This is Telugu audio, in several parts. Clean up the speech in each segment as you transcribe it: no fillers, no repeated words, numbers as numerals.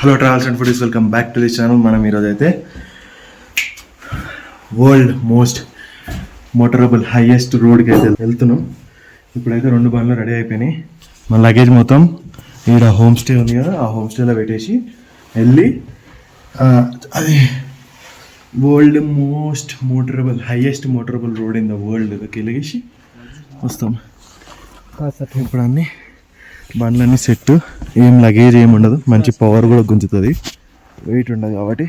Hello travels and foodies, welcome back to this channel. మనం ఈరోజు అయితే వరల్డ్ మోస్ట్ మోటరబుల్ హైయెస్ట్ రోడ్కి అయితే వెళ్తున్నాం. ఇప్పుడైతే 2 బండ్లు రెడీ అయిపోయినాయి. మన లగేజ్ మొత్తం ఈడ హోమ్ స్టే ఉంది కదా, ఆ హోమ్ స్టేలో పెట్టేసి వెళ్ళి అది world most motorable highest motorable road in the వరల్డ్కి వెళ్ళేసి వస్తాం. ఇప్పుడు అన్నీ బండ్లన్నీ సెట్, ఏం లగేజ్ ఏమి ఉండదు, మంచి పవర్ కూడా గుంజుతుంది, వెయిట్ ఉండదు కాబట్టి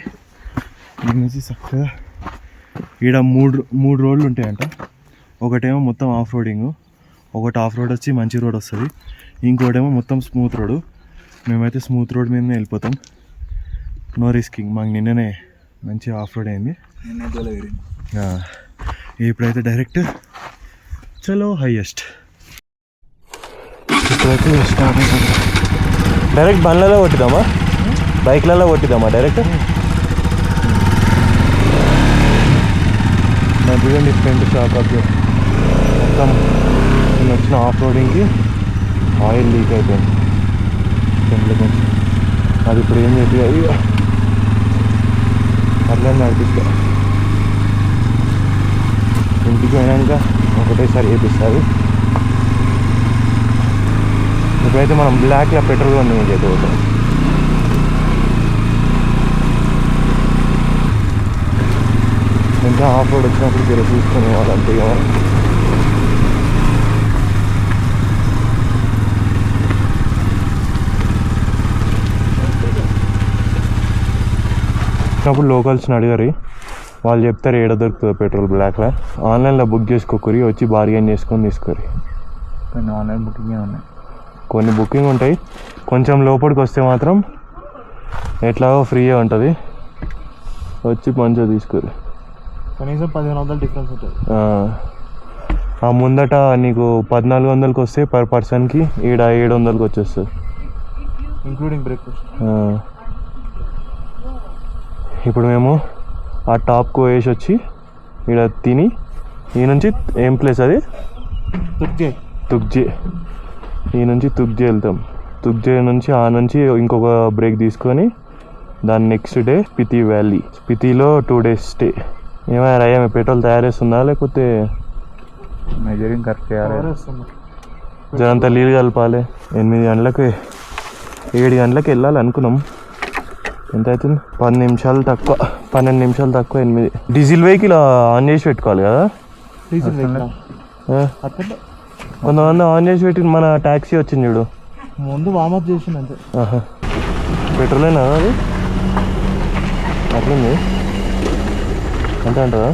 నుంచి చక్కగా. ఈడ మూడు రోడ్లు ఉంటాయంట. ఒకటేమో మొత్తం ఆఫ్ రోడింగ్, ఒకటి ఆఫ్ రోడ్ వచ్చి మంచి రోడ్ వస్తుంది, ఇంకోటేమో మొత్తం స్మూత్ రోడ్. మేమైతే స్మూత్ రోడ్ మీదనే వెళ్ళిపోతాం, నో రిస్కింగ్. మాకు నిన్ననే మంచి ఆఫ్ రోడ్ అయింది. ఇప్పుడైతే డైరెక్ట్ చలో హైయెస్ట్. ఇప్పుడైతే డైరెక్ట్ బండ్లలో కొట్టిద్దామా, బైక్లలో కొట్టిద్దామా డైరెక్ట్? మధ్యలో డిఫరెంట్ షాక్ అబ్జర్వ్. మొత్తం నేను వచ్చిన ఆఫ్ రోడింగ్కి ఆయిల్ లీక్ అయిపోయింది కొంచెం. అది ఇప్పుడు ఏం చెప్పి అది అట్లా నడిపిస్తా. ఇంటికి పోయినాక ఒకటేసారి వేపిస్తుంది. ఇప్పుడైతే మనం బ్లాక్లో పెట్రోల్ కొని చేయబోతాం. ఇంకా ఆఫ్ రోడ్ వచ్చినప్పుడు జర చూసుకునే వాళ్ళంతే కదా. అప్పుడు లోకల్స్ని అడిగారు, వాళ్ళు చెప్తారు ఏడ దొరుకుతుంది పెట్రోల్ బ్లాక్లో. ఆన్లైన్లో బుక్ చేసుకోకరి, వచ్చి బార్గెన్ చేసుకొని తీసుకోరి. కొన్ని ఆన్లైన్ బుకింగే ఉన్నాయి, కొన్ని బుకింగ్ ఉంటాయి. కొంచెం లోపలికి వస్తే మాత్రం ఎట్లాగో ఫ్రీగా ఉంటుంది, వచ్చి మంచిగా తీసుకోరు. కనీసం 1500 డిఫరెన్స్ ఉంటుంది. ఆ ముందట నీకు 1400కి వస్తే పర్ పర్సన్కి, ఈడ 700కి వచ్చేస్తుంది ఇంక్లూడింగ్ బ్రేక్ఫాస్ట్. ఇప్పుడు మేము ఆ టాప్కు వేసి వచ్చి ఈడ తిని, ఈ నుంచి ఏం ప్లేస్ అది తుగ్జే, ఈ నుంచి తుగ్జే వెళ్తాం. తుగ్జే నుంచి ఆ నుంచి ఇంకొక బ్రేక్ తీసుకొని దాని నెక్స్ట్ డే స్పితి వ్యాలీ. స్పితిలో 2 days స్టే. ఏమైనా అయ్యా మీ పెట్రోల్ తయారు చేస్తుందా, లేకపోతే మెజరింగ్ కరెక్ట్ జనంతా నీళ్ళు కలపాలి. 8 గంటలకు 7 గంటలకు వెళ్ళాలి అనుకున్నాం. ఎంత అవుతుంది? 10 నిమిషాలు తక్కువ, 12 నిమిషాలు తక్కువ, 8. డీజిల్ వెహికల్ ఆన్ చేసి పెట్టుకోవాలి కదా. కొంతమంది ఆన్ చేసి పెట్టి, మన ట్యాక్సీ వచ్చింది చూడు, ముందు వామప్ చేసింది అంతే. పెట్రోలేనా అది? అట్లుంది అంతే అంటారా?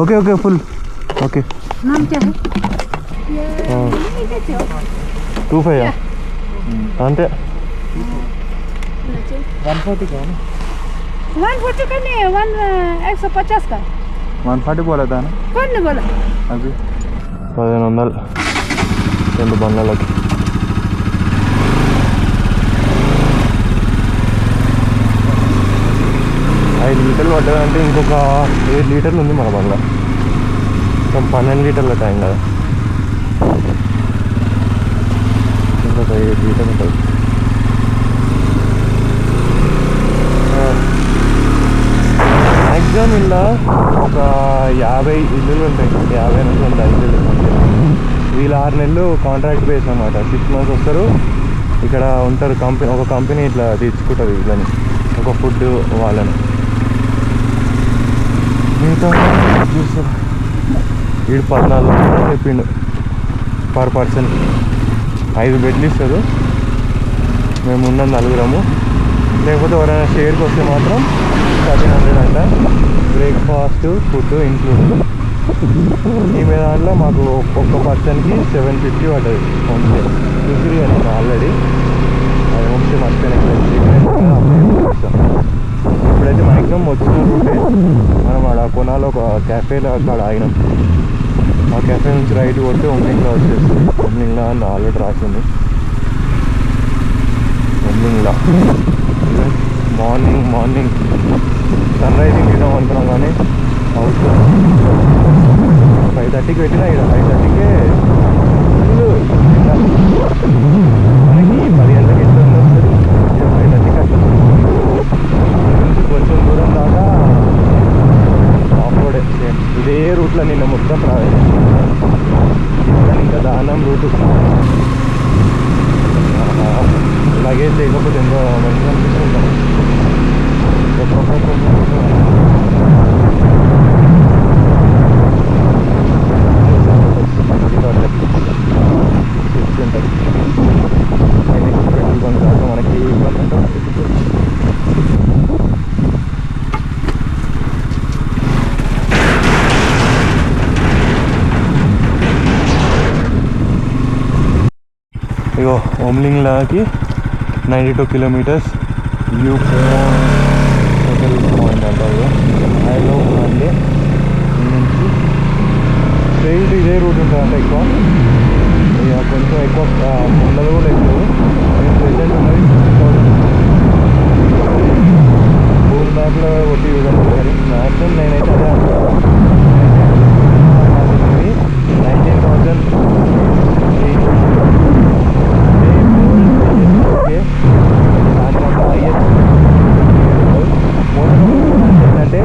Okay okay full okay. 25 అంతే. 140 का 140 का नहीं है, 150 का 140 बोला था ना. कौन ने बोला? अभी 1500 2 బండ్లకి. ఐదు లీటర్లు పడ్డదంటే ఇంకొక 7 లీటర్లు ఉంది మన బండ్ల. మొత్తం 12 లీటర్ల టైం కదా, ఇంకొక 7 లీటర్లు ఉంటుంది. మ్యాక్సిమం ఇలా ఒక 50 ఇల్లులు ఉంటాయి, 50 నుంచి 100 ఇల్లులు. వీళ్ళు 6 నెలలు కాంట్రాక్ట్ బేస్ అన్నమాట. 6 months వస్తారు, ఇక్కడ ఉంటారు. ఒక కంపెనీ ఇట్లా తీర్చుకుంటుంది వీళ్ళని, ఒక ఫుడ్ వాళ్ళని. మిగతా చూస్తారు. వీడు 1400 చెప్పిండు పర్ పర్సన్. 5 బెడ్లు ఇస్తారు. మేము ఉన్న 4 లేకపోతే ఎవరైనా షేర్కి వస్తే మాత్రం 1300 అంట. Breakfast food include. ఈ మీద దాంట్లో మాకు ఒక్క పర్సన్కి 750 పడ్డది. హోమ్ స్టే చూసి నేను ఆల్రెడీ అది హోమ్ స్టే మర్చిపోయినా. ఇప్పుడైతే మ్యాక్సిమం వచ్చినట్టుంటే మనం ఆడ కొనాలో ఒక క్యాఫేలో అక్కడ ఆగినాం. ఆ క్యాఫే నుంచి రైట్ కొడితే ఒమ్లింగ్లో వచ్చేస్తుంది. ఒమ్లింగ్లా అని ఆల్రెడీ రాసింది. ఒమ్లింగ్లా మార్నింగ్ సన్ రైజింగ్ ఇద్దాం అనుకున్నాం, కానీ అవుతుంది 5:30కి పెట్టినా ఇక్కడ 5:30కే మనకి 10 గంటలకి ఎంత వస్తుంది ఇక్కడ 5:30కి అట్లా నుంచి కొంచెం దూరం దాకా ఆఫ్ రోడ్ సేమ్ ఇదే రూట్లో నిన్న మొత్తం ట్రావెల్ ఇంకా దానం రూటు లగేజ్ లేకపోతే ఎంతో మంచిగా అనిపిస్తుంటాం పెట్టుకొని కాదు మనకి ఇగో ఓమ్లింగ్లాకి 92 కిలోమీటర్స్ వ్యూ హోటల్ పాయింట్ అంటారు హైలో అంటే నుంచి స్ట్రైట్ ఇదే రూట్ ఉంటుందంట ఎక్కువ ఇక కొంచెం ఎక్కువ ఉండదు కూడా ఎక్కువ నేను ప్రెసెంట్ ఉన్నది 6000 ఫోన్ మ్యాప్లో కొట్టి విధంగా మ్యాక్సిమం నేనైతే అదే అనుకుంటాను 19,000 ఓకే దానికంటే హైయెస్ట్ ఏంటంటే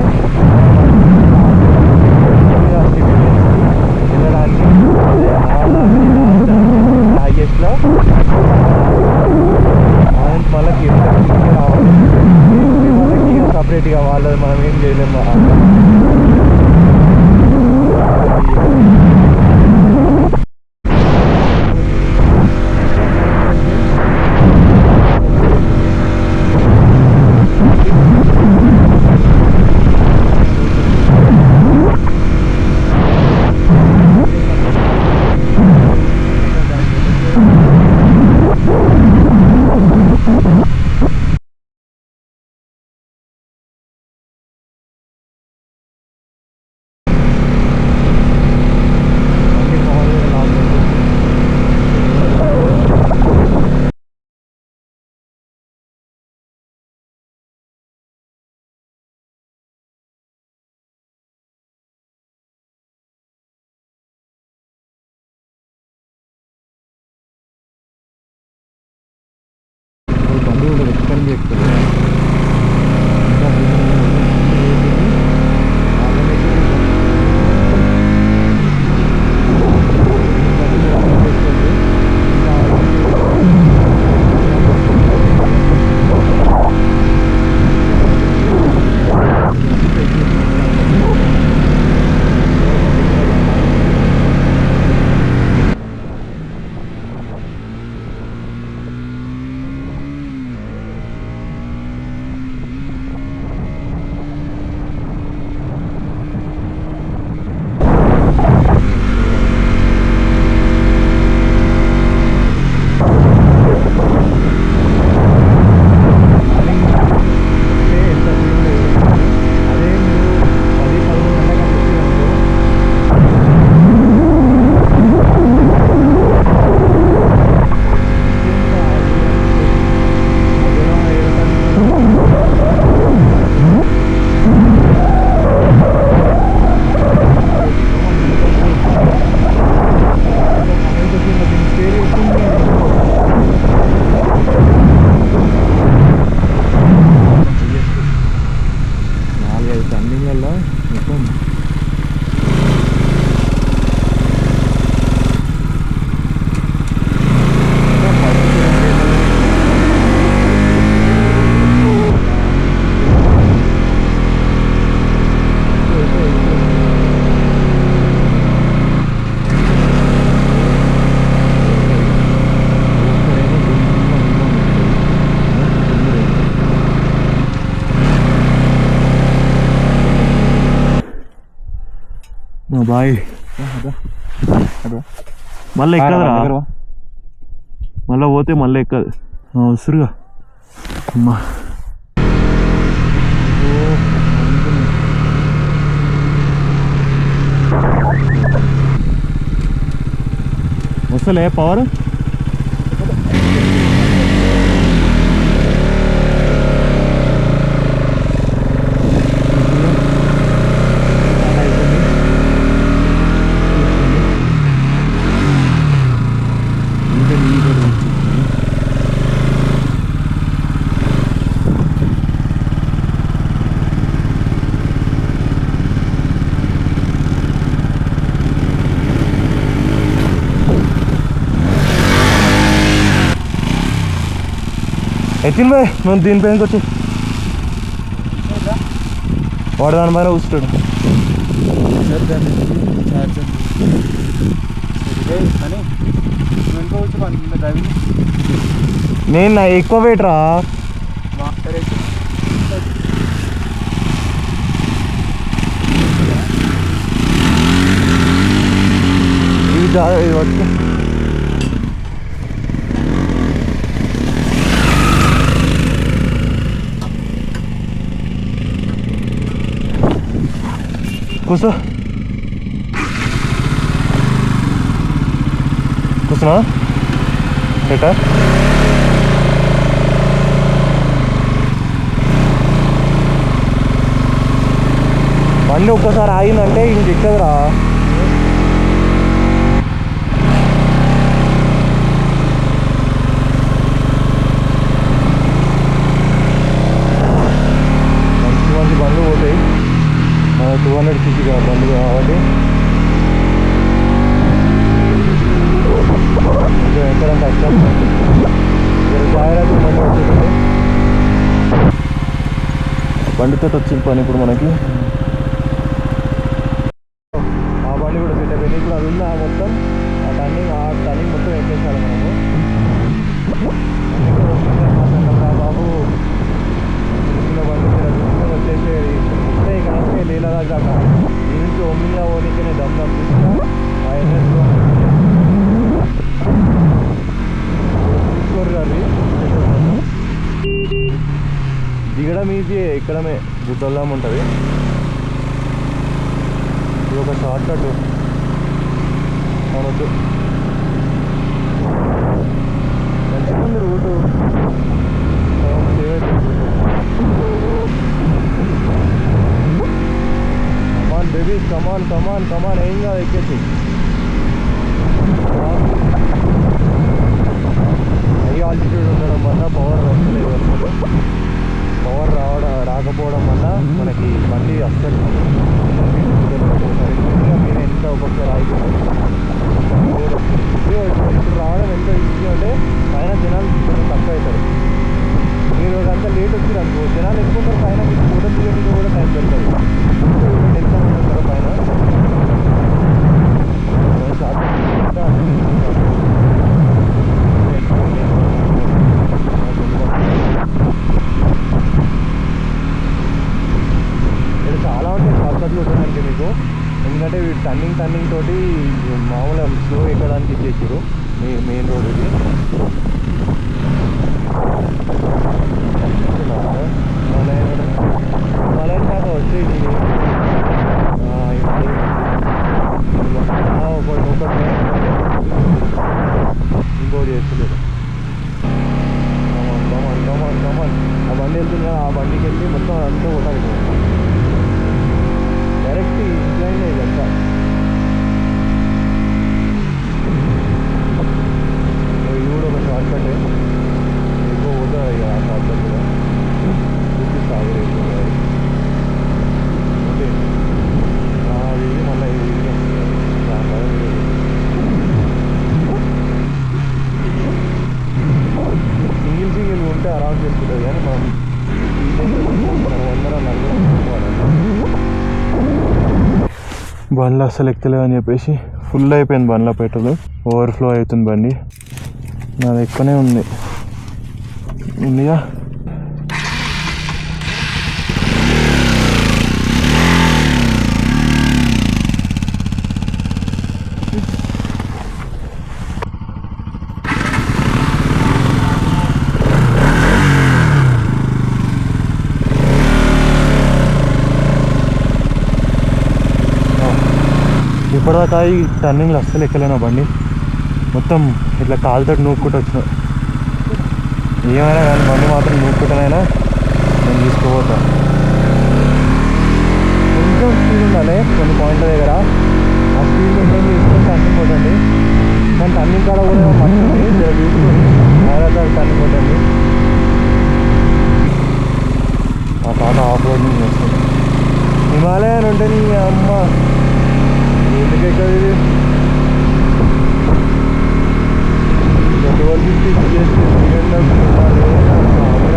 వెళ్ళడానికి హైయెస్ట్లో మళ్ళీ కిందకి రావాలి వాళ్ళకి సపరేట్గా వాళ్ళది మనం ఏం చేయలేము బంధువులు ఎక్స్ప్లెయిన్ చేస్తారు బాయ్ మళ్ళీ ఎక్కదరా మళ్ళీ పోతే మళ్ళీ ఎక్కదు వస్తురుగా అమ్మా వస్తలే పవర్ ఎత్తిన బాయ్ మనం దీనిపైనకి వచ్చి వాడు దాని పైన కూర్చుంటాడు. నేను నా ఎక్కువ వెయిట్ రా. ఇది వచ్చి కూర్చో కూర్చున్నా ఎట్టా బండి ఒక్కసారి ఆగిందంటే ఇంకెక్కదురా. మంచి మంచి బండ్లు పోతాయి. మన 200 cc బండ్లు కాబట్టి కొంచెం ఎక్కడం కష్టం. జాగ్రత్త బండి వచ్చేసింది. బండితో వచ్చిన పని ఇప్పుడు మనకి. ఆ బండి కూడా సెట్ అయిపోయింది. ఇప్పుడు అది ఉంది ఆ మొత్తం ఆ టర్నింగ్ మొత్తం ఎక్కేసాలి మనము. బాబు చిన్న బండి వచ్చేసేది వస్తే కనుక నీళ్ళ దాకా ఈ నుంచి ఒమ్మిగా ఓనికనే డబ్బు అనిపిస్తున్నా ఆ ఎన్ఎస్లో తీసుకోరు అది. దిగడం ఈజీ, ఎక్కడమే గుద్దల్లాం ఉంటుంది. ఇది ఒక షార్ట్ కట్ అనొద్దు. మంచిగా ఉంది రూటు. కమాన్ బేబీ కమాన్ కమాన్ కమాన్ ఏం కాదు ఎక్కేసి. హై ఆల్టిట్యూడ్ ఉండడం వల్ల పవర్ వస్తలేదు అసలు. పవర్ రాకపోవడం వల్ల మనకి బండి అస్సలు నేను ఎంత ఒక్కొక్కసారి ఆగిపోయింది. ఇప్పుడు రావడం ఎంత ఈజీ అంటే పైన జనాలు తక్కువ అవుతారు. మీరు అంతా లేట్ వచ్చింది అనుకో జనాలు ఎక్కువ ఉంటారు పైన. మీకు ఫోటో తీయడానికి కూడా టైం పెడతారు. ఎంత ఉంటారు పైన ఇక్కడ చాలా ఉంటాయి షార్ట్ కట్లు ఉండడానికి మీకు. ఎందుకంటే టర్నింగ్ తోటి మామూలుగా స్లో ఎక్కడానికి ఇచ్చేసారు మెయిన్ రోడ్ ఇది. మలైన్ దాకా వచ్చేది ఒకటి ఇంకోటి చేస్తలేదు. కమాన్ కమాన్ కమాన్ ఆ బండి వెళ్తుంది కదా ఆ బండికి వెళ్ళి మొత్తం అంతా కొట్టాలి. డైరెక్ట్ ఇంక్లైన్ ఇదంతా. ఇది కూడా ఒక షార్ట్ కట్ ఎక్కువ పోతుంది ఇక ఆ షార్ట్ కట్ కూడా చూపిస్తాగు ఓకే. ఇది మళ్ళీ సింగిల్ ఉంటే అరౌండ్ చెప్తుంది కానీ మనం 140 బండ్లు అస్సలు ఎక్కలేవు అని చెప్పేసి ఫుల్ అయిపోయింది బండ్ల పెట్రోల్. ఓవర్ఫ్లో అవుతుంది బండి. నాది ఎక్కువనే ఉందిగా. ఇప్పటిదాకా ఈ టర్నింగ్లు అస్సలు ఎక్కలేనా బండి. మొత్తం ఇట్లా కాలుతో నూక్కుంటూ వచ్చిన. ఏమైనా కానీ బండి మాత్రం నూక్కుంటానైనా నేను తీసుకోపోతా. కొంచెం స్పీడ్ ఉండాలి కొన్ని పాయింట్ల దగ్గర. ఆ స్పీడ్ మెయింటైన్ చేసుకొని టర్నింగ్ కొట్టండి. కానీ టర్నింగ్ కాడ కూడా మంచిది చూసుకొని జాగ్రత్తగా టర్నింగ్ కొట్టండి. ఆ తాత ఆఫ్ రోడింగ్ చేస్తుంది. హిమాలయన్ ఉంటే నీ అమ్మ ఎందుకు ఎక్కడ ఇది 1250 చేసి 300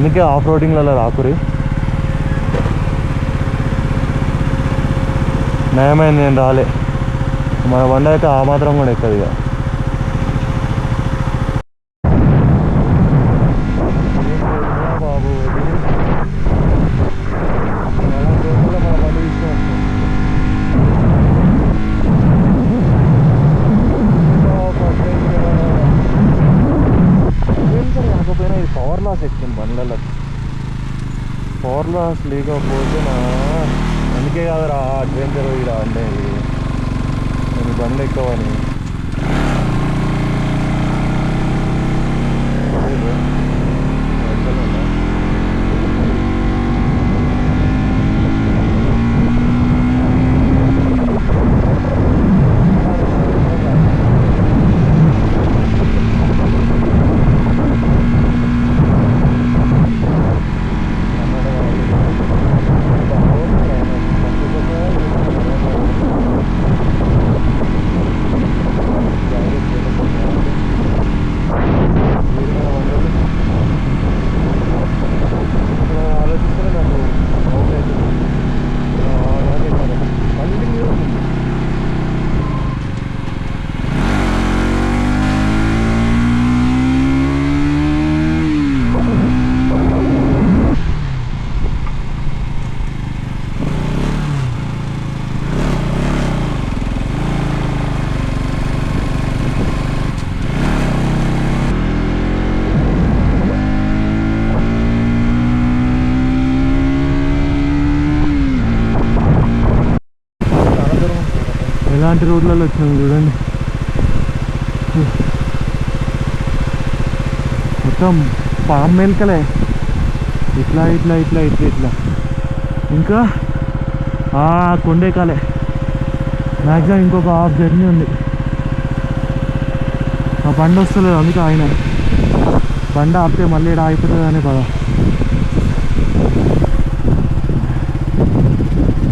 అందుకే ఆఫ్ రోడింగ్లలో రాకురి. నయమైంది నేను రాలే. మన బండి అయితే ఆ మాత్రం కూడా ఎక్కదు ఇక. బాబు మన బండి తీసుకొని కాకపోయినా ఇది పవర్ లాస్ ఎక్కింది బండ్లలో. పవర్ లాస్ లేకపోతే అందుకే కాదురా అడ్వెంచర్ ఇలా అంటే నేను బండ్లు ఎక్కువని. ఎలాంటి రోడ్లలో వచ్చినాం చూడండి. మొత్తం పామ్ మెలకలే ఇట్లా ఇట్లా ఇట్లా ఇట్లా ఇట్లా. ఇంకా కొండెక్కాలే. మ్యాక్సిమం ఇంకొక హాఫ్ జర్నీ ఉంది. ఆ బండి వస్తలేదు అందుకే ఆయన బండి ఆపితే మళ్ళీ ఇక్కడ ఆగిపోతుంది అనే పద.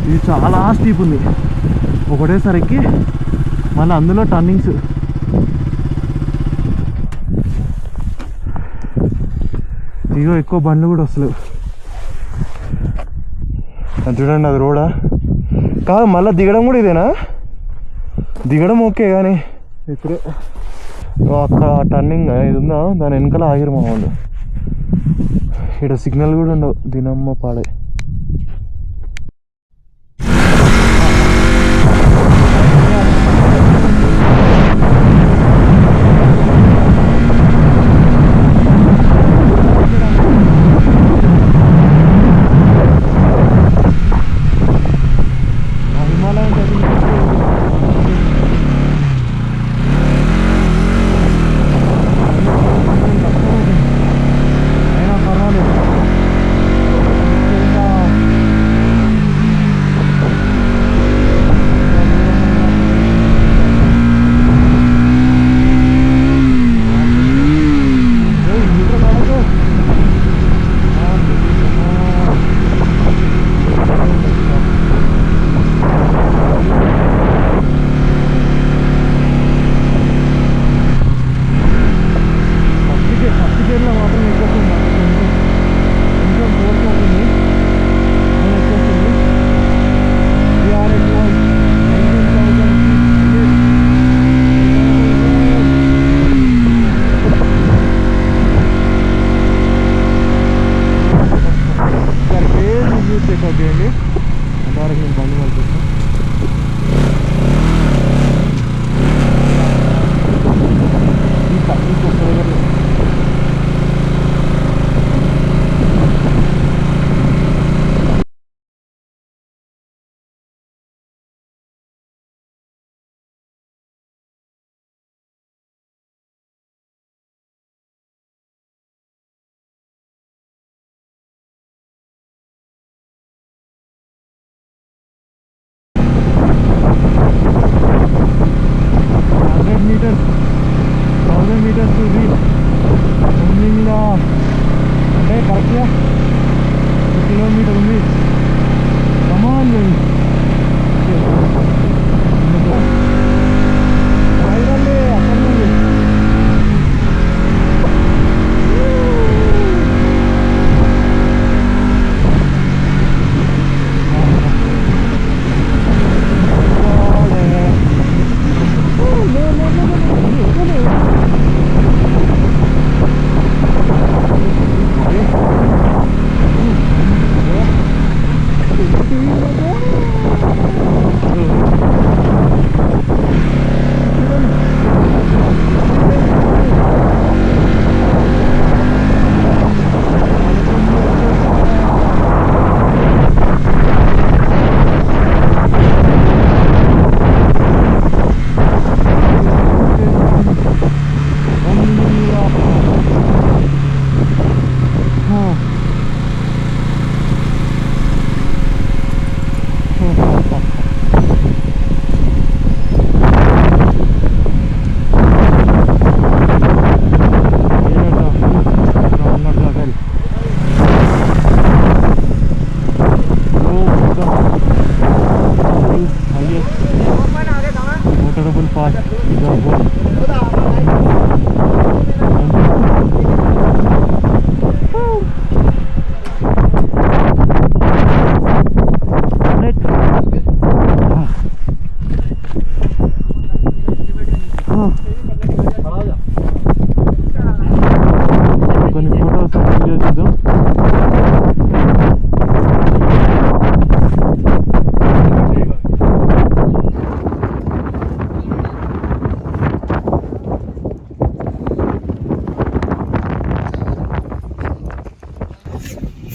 ఇది చాలా స్టీప్ ఉంది ఒకటేసరికి. మళ్ళీ అందులో టర్నింగ్స్. ఇగో ఎక్కువ బండ్లు కూడా వస్తలేవు. అది చూడండి, అది రోడా కాదు. మళ్ళీ దిగడం కూడా ఇదేనా? దిగడం ఓకే కానీ ఇప్పుడే అక్కడ టర్నింగ్ ఇది ఉందా దాని వెనకాల ఆగిరు మా వాళ్ళు. ఇక్కడ సిగ్నల్ కూడా ఉండవు. దినమ్మ పాడే. అయినా పర్వాలేదు.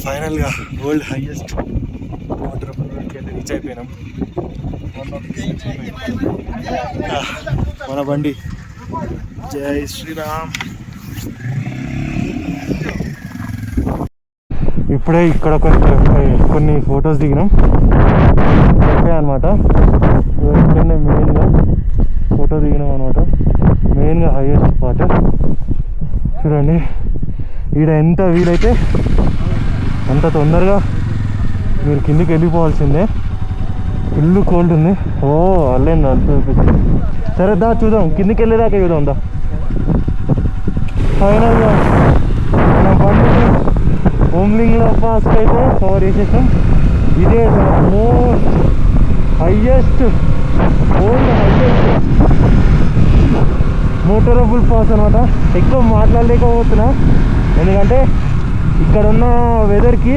ఫైనల్గా వరల్డ్ హైయెస్ట్ వాటరబుల్ రోడ్కి అయితే రీచ్ అయిపోయినాం. మన బండి. జై శ్రీరామ్. ఇప్పుడే ఇక్కడ కొన్ని ఫొటోస్ దిగినాం అనమాట. ఇక్కడనే మెయిన్గా ఫోటో దిగినాం అనమాట. మెయిన్గా హైయెస్ట్ స్పాట్ చూడండి. ఈడ ఎంత వీలైతే అంత తొందరగా మీరు కిందికి వెళ్ళిపోవాల్సిందే. ఫుల్ కోల్డ్ ఉంది. ఓ అల్లేందా అంత చూపిస్తుంది. సరే దా చూద్దాం, కిందికి వెళ్ళేదాకా చూద్దాం దా. ఫైనల్గా మన బండి ఓమ్లింగ్లో పాస్కి అయితే కవర్ చేసేసాం. ఇదే మోస్ట్ హైయెస్ట్ మోటరబుల్ పాస్ అనమాట. ఎక్కువ మాట్లాడలేకపోతున్నా ఎందుకంటే ఇక్కడ ఉన్న వెదర్కి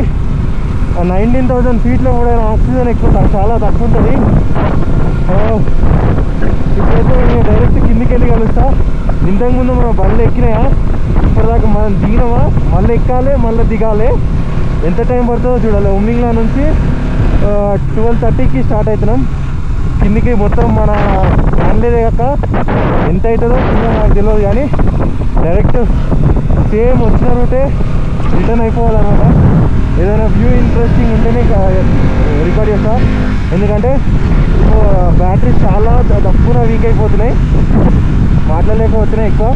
19,000 ఫీట్లో కూడా ఆక్సిజన్ ఎక్కువ చాలా తక్కువ ఉంటుంది. ఇప్పుడైతే నేను డైరెక్ట్ కిందికి వెళ్ళి కలుస్తా. ఇంతకుముందు మనం బండ్లు ఎక్కినాయా, ఇప్పటిదాకా మనం దిగినామా, మళ్ళీ ఎక్కాలి మళ్ళీ దిగాలి. ఎంత టైం పడుతుందో చూడాలి. ఉమ్మింగ్లా నుంచి 12:30కి స్టార్ట్ అవుతున్నాం. కిందికి మొత్తం మన ఫ్యామిలీదే కాక ఎంత అవుతుందో నాకు తెలియదు, కానీ డైరెక్ట్ సేమ్ వచ్చిన రూటే రిటర్న్ అయిపోవాలన్నమాట. ఏదైనా వ్యూ ఇంట్రెస్టింగ్ ఉంటేనే రికార్డ్ చేస్తా, ఎందుకంటే బ్యాటరీస్ చాలా తక్కువ వీక్ అయిపోతున్నాయి, మాట్లాడలేకపోతున్నాయి ఎక్కువ.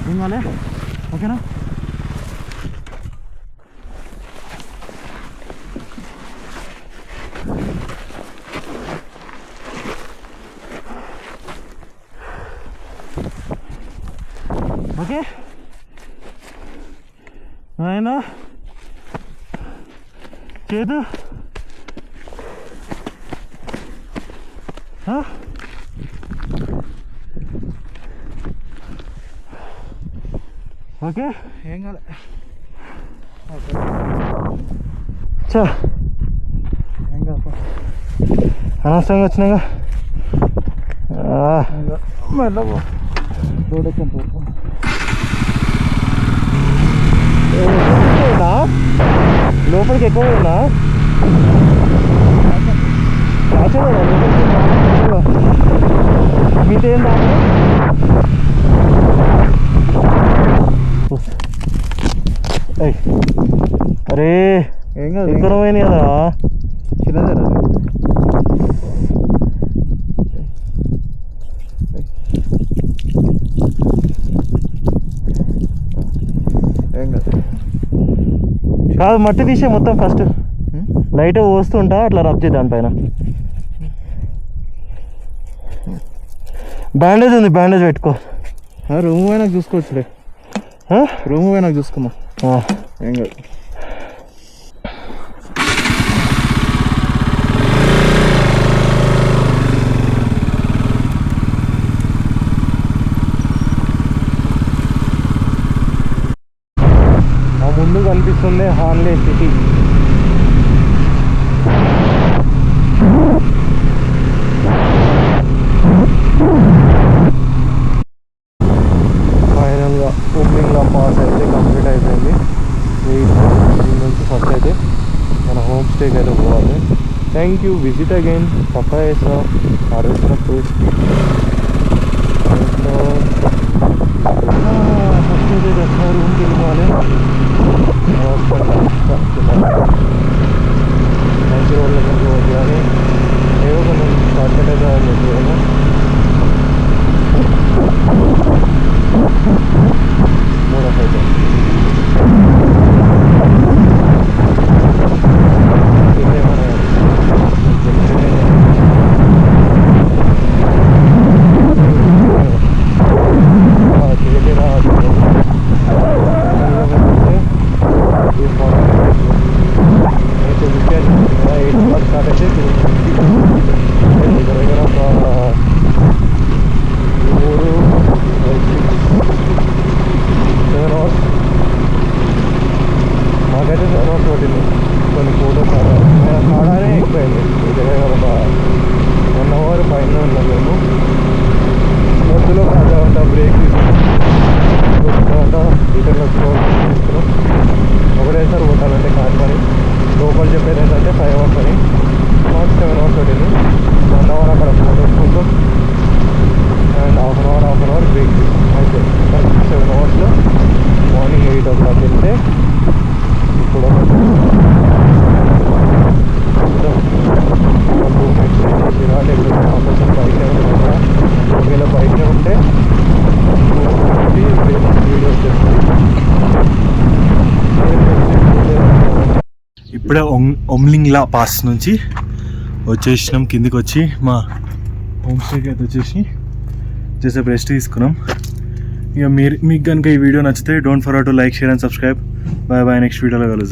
ఏం కాలే, ఓకేనా? ఓకే ఆయన చేదు ఓకే, ఏం కాలే. చా ఏం కాదు, అనవసరంగా వచ్చినాగా. మెల్లబో రోడ్ ఎక్కండి. లోపలికి ఎక్కువ ఉన్నా మీతో ఏం దాకా అరే ఏం కాదు, ఎక్కడమైంది కదా చిన్నదేనా. ఏం కాదు కాదు, మట్టి తీసే మొత్తం ఫస్ట్ లైట్ పోస్తుంటా అట్లా రబ్ చేయి దానిపైన. బ్యాండేజ్ ఉంది, బ్యాండేజ్ పెట్టుకో. రూమ్ పోయినాక చూసుకోవచ్చులే, రూమ్ పోయినాక చూసుకుందాం. ఏం కాదు. ముందు కనిపిస్తుంది హాన్లే సిటీ. ఫైనల్గా ఓపెనింగ్లో పాస్ అయితే కంప్లీట్ అయిపోయింది. దీని నుంచి ఫస్ట్ అయితే మన హోమ్ స్టేకి అయితే పోవాలి. Thank you. Visit again papayas ఆడుతున్నప్పుడు ఫస్ట్ అయితే దర్శన రూమ్కి వెళ్ళిపోవాలి. మంచి రోడ్ల నుంచి పోతుంది కానీ ఏవో కొంచెం షార్ట్కట్ అయితే అని చెప్పి మూడో అయితే మాకైతే సర్వస్ పట్టింది. కొన్ని ఫోటోస్ ఆడానే ఎక్కువైంది. ఒక 1 hour పైన ఉన్నాం మేము. మధ్యలో కాదంట బ్రేక్ తీసుకుంటా రిటర్న్ తీసుకున్నాం. ఒకటేసారి కొట్టాలంటే కాదు. మరి లోపల చెప్పేది ఏంటంటే 5 hours అని, మాకు 7 hours పట్టింది. 1 hour అక్కడ ఫోటోస్ కోసం and half an hour break అయితే 7 hours మార్నింగ్ 8 o'clock వెళ్తే ఇప్పుడు ఒకవేళ బయట ఉంటే వీడియోస్ ఇప్పుడే ఒమ్లింగ్లా పాస్ నుంచి వచ్చేసినాం. కిందికి వచ్చి మా హోమ్ స్టేకి అయితే వచ్చేసి చేసేపు రెస్ట్ తీసుకున్నాం. ఇక మీకు కనుక ఈ వీడియో నచ్చితే don't forget to like, share and subscribe. Bye bye. Next వీడియోలో కలుద్దాం.